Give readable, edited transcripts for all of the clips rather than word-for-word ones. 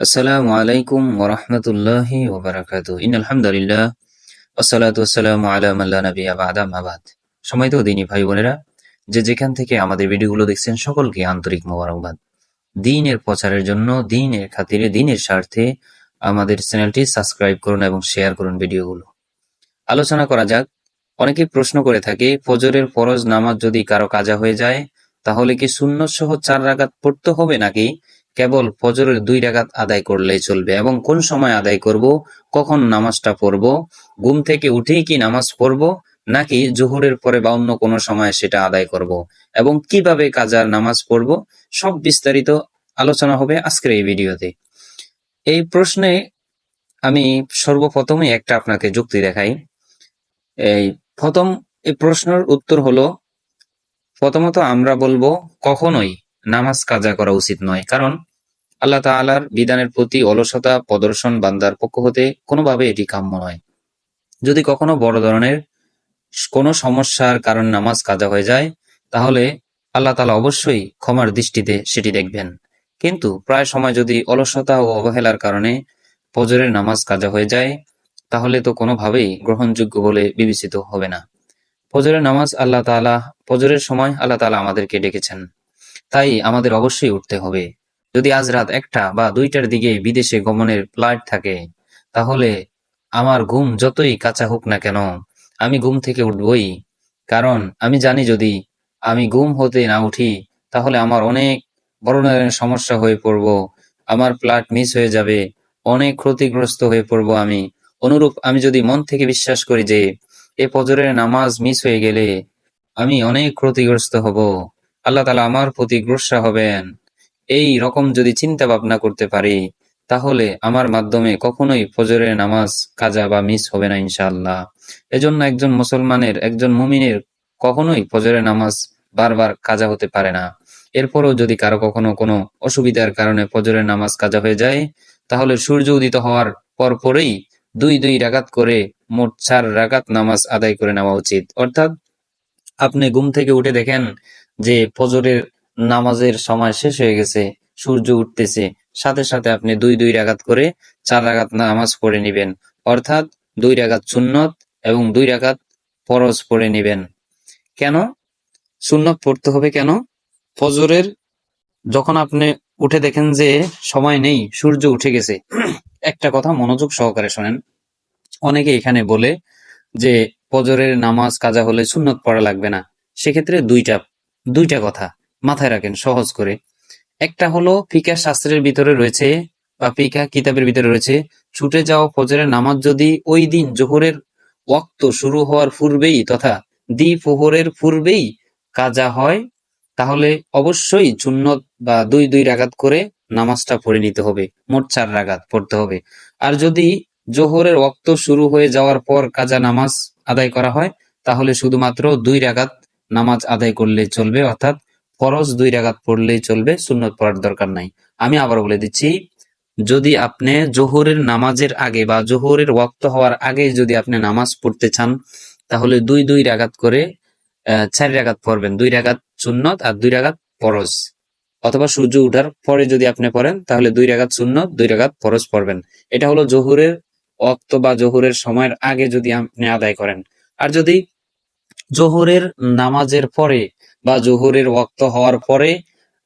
আসসালামু আলাইকুম ওয়া রাহমাতুল্লাহি ওয়া বারাকাতুহু। ইন্নাল হামদুলিল্লাহ ওয়াসসালাতু ওয়াসসালামু আলা মান লা নাবিয়্যা বা'দা, আম্মা বাদ। সম্মানিত দ্বীনী ভাই বোনেরা, যে যেখান থেকে আমাদের ভিডিওগুলো দেখছেন সকলকে আন্তরিক মোবারকবাদ। দ্বীনের প্রচারের জন্য, দ্বীনের খাতিরে, দ্বীনের স্বার্থে আমাদের চ্যানেলটি সাবস্ক্রাইব করুন এবং শেয়ার করুন ভিডিওগুলো। আলোচনা করা যাক। অনেকেই প্রশ্ন করে থাকে, ফজরের ফরজ নামাজ যদি কারো কাজা হয়ে যায় তাহলে কি সুন্নত সহ 4 রাকাত পড়তে হবে নাকি কেবল ফজরের 2 রাকাত আদায় করলেই চলবে, এবং কোন সময় আদায় করব, কখন নামাজটা পড়ব, ঘুম থেকে উঠেই কি নামাজ পড়ব নাকি জোহরের পরে বা অন্য কোনো সময় সেটা আদায় করব, এবং কিভাবে কাজার নামাজ পড়ব, সব বিস্তারিত আলোচনা হবে আজকের এই ভিডিওতে। এই প্রশ্নে আমি সর্বপ্রথমে একটা আপনাকে যুক্তি দেখাই। এই প্রথম এই প্রশ্নের উত্তর হলো, প্রথমত আমরা বলবো কখনোই নামাজ কাজা করা উচিত নয়, কারণ আল্লাহ তাআলার বিধানের প্রতি অলসতা প্রদর্শন বান্দার পক্ষ হতে কোনোভাবে এটি কাম্য নয়। যদি কখনো বড় ধরনের কোনো সমস্যার কারণে নামাজ কাজা হয়ে যায় তাহলে আল্লাহ তাআলা অবশ্যই ক্ষমার দৃষ্টিতে সেটি দেখবেন, কিন্তু প্রায় সময় যদি অলসতা ও অবহেলার কারণে ফজরের নামাজ কাজা হয়ে যায় তাহলে তো কোনোভাবেই গ্রহণযোগ্য বলে বিবেচিত হবে না। ফজরের সময় আল্লাহ তাআলা আমাদেরকে ডেকেছেন, তাই আমাদের অবশ্যই উঠতে হবে। যদি আজ রাত 1টা বা 2টার দিকে বিদেশে গমনের ফ্লাইট থাকে তাহলে আমার ঘুম যতই কাঁচা হোক না কেন আমি ঘুম থেকে উঠবই, কারণ আমি জানি যদি আমি ঘুম হতে না উঠি তাহলে আমার অনেক বড় ধরনের সমস্যা হয়ে পড়ব, আমার ফ্লাইট মিস হয়ে যাবে, অনেক ক্ষতিগ্রস্ত হয়ে পড়ব আমি। অনুরূপ আমি যদি মন থেকে বিশ্বাস করি যে এ ফজরের নামাজ মিস হয়ে গেলে আমি অনেক ক্ষতিগ্রস্ত হব, আল্লাহ তাআলা আমার প্রতি গোসা হবেন, এই রকম যদি চিন্তা ভাবনা করতে পারি তাহলে আমার মাধ্যমে কখনোই ফজরের নামাজ কাজা বা মিস হবে না ইনশাআল্লাহ। এজন্য একজন মুসলমানের, একজন মুমিনের কখনোই ফজরের নামাজ বারবার কাজা হতে পারে না। এরপরও যদি কারো কখনো কোনো অসুবিধার কারণে ফজরের নামাজ কাজা হয়ে যায় তাহলে সূর্য উদিত হওয়ার পরপরই 2 রাকাত করে মোট 4 রাকাত নামাজ আদায় করে নেওয়া উচিত। অর্থাৎ আপনি ঘুম থেকে উঠে দেখেন যে ফজরের নামাজের সময় শেষ হয়ে গেছে, সূর্য উঠতেছে, সাথে সাথে আপনি 2 রাকাত করে 4 রাকাত নামাজ পড়ে নিবেন। অর্থাৎ 2 রাকাত সুন্নত এবং 2 রাকাত ফরজ পড়ে নিবেন। কেন সুন্নত পড়তে হবে? কেন? ফজরের যখন আপনি উঠে দেখেন যে সময় নেই, সূর্য উঠে গেছে, একটা কথা মনোযোগ সহকারে শোনেন। অনেকে এখানে বলে যে ফজরের নামাজ কাজা হলে সুন্নত পড়া লাগবে না। সেক্ষেত্রে দুইটা কথা মাথায় রাখেন সহজ করে। একটা হলো ফিকহ শাস্ত্রের ভিতরে রয়েছে বা ফিকহ কিতাবের ভিতরে রয়েছে, ছুটে যাওয়া ফজরের নামাজ যদি ওই দিন জোহরের ওয়াক্ত শুরু হওয়ার পূর্বেই তথা দ্বিপ্রহরের পূর্বেই কাজা হয় তাহলে অবশ্যই সুন্নত বা 2 রাকাত করে নামাজটা পড়ে নিতে হবে, মোট 4 রাকাত পড়তে হবে। আর যদি জোহরের ওয়াক্ত শুরু হয়ে যাওয়ার পর কাজা নামাজ আদায় করা হয় তাহলে শুধুমাত্র 2 রাকাত নামাজ আদায় করলে চলবে, অর্থাৎ ফরজ 2 রাকাত পড়লেই চলবে, সুন্নত পড়ার দরকার নাই। আমি আবার বলে দিচ্ছি, যদি আপনি জোহরের নামাজের আগে বা জোহরের ওয়াক্ত হওয়ার আগে যদি আপনি নামাজ পড়তে চান তাহলে 2 রাকাত করে 4 রাকাত পড়বেন, 2 রাকাত সুন্নত আর 2 রাকাত ফরজ। অথবা সূর্য উঠার পরে যদি আপনি পড়েন তাহলে 2 রাকাত সুন্নত 2 রাকাত ফরজ পড়বেন। এটা হলো জোহরের ওয়াক্ত বা জোহরের সময়ের আগে যদি আপনি আদায় করেন। আর যদি জোহরের নামাজের পরে বা জোহরের ওয়াক্ত হওয়ার পরে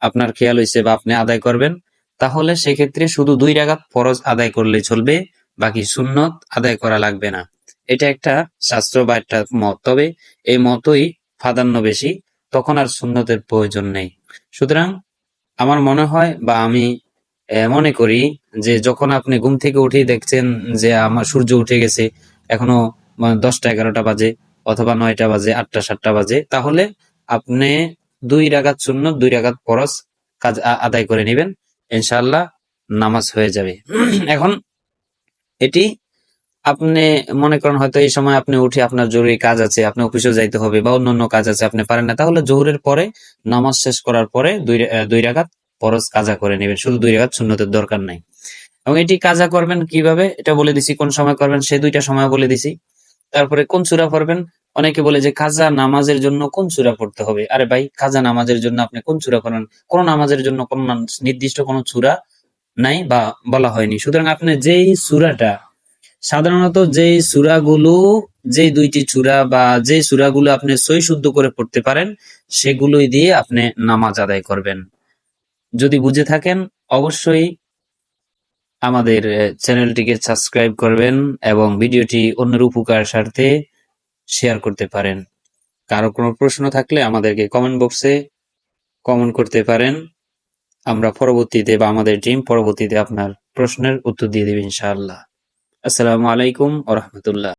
আপনার খেয়াল হয়েছে বা আপনি আদায় করবেন তাহলে সেক্ষেত্রে শুধু 2 রাকাত ফরজ আদায় করলে চলবে, বাকি সুন্নত আদায় করা লাগবে না। এটা একটা শাস্ত্র বা একটা মত, তবে এই মতই প্রাধান্য বেশি, তখন আর সুন্নতের প্রয়োজন নেই। সুতরাং আমার মনে হয় বা আমি মনে করি যে যখন আপনি ঘুম থেকে উঠেই দেখছেন যে আমার সূর্য উঠে গেছে, এখনো 10টা 11টা বাজে অথবা 9টা বাজে, 8টা 7টা বাজে, তাহলে আপনি 2 রাকাত সুন্নত 2 রাকাত ফরজ কাজ আদায় করে নেবেন, ইনশাআল্লাহ নামাজ হয়ে যাবে। এখন এটি আপনি মনে করেন হয়তো এই সময় আপনি উঠে আপনার জরুরি কাজ আছে, আপনি অফিসে যাইতে হবে বা অন্যান্য কাজ আছে, আপনি পারেন না, তাহলে জোহরের পরে নামাজ শেষ করার পরে 2 রাকাত ফরজ কাজা করে নেবেন, শুধু 2 রাকাত সুন্নতের দরকার নাই। এবং এটি কাজা করবেন কিভাবে এটা বলে দিছি, কোন সময় করবেন সে 2টা সময় বলে দিছি। তারপরে কোন সূরা পড়বেন, অনেকে বলে যে কাজা নামাজের জন্য কোন সূরা পড়তে হবে। আরে ভাই, কাজা নামাজের জন্য আপনি কোন সূরা পড়বেন? কোন নামাজের জন্য কোন নির্দিষ্ট কোন সূরা নাই বা বলা হয়নি। সুতরাং আপনি যেই সূরাটা সাধারণত যেই সূরাগুলো, যে দুইটি সূরা বা যে সূরাগুলো আপনি সই শুদ্ধ করে পড়তে পারেন সেগুলোই দিয়ে আপনি নামাজ আদায় করবেন। যদি বুঝে থাকেন অবশ্যই আমাদের চ্যানেলটিকে সাবস্ক্রাইব করবেন এবং ভিডিওটি অন্যের উপকার স্বার্থে শেয়ার করতে পারেন। কারো কোনো প্রশ্ন থাকলে আমাদেরকে কমেন্ট বক্সে কমেন্ট করতে পারেন। আমরা পরবর্তীতে বা আমাদের টিম পরবর্তীতে আপনার প্রশ্নের উত্তর দিয়ে দেবে ইনশাআল্লাহ। আসসালামু আলাইকুম ওয়া রাহমাতুল্লাহ।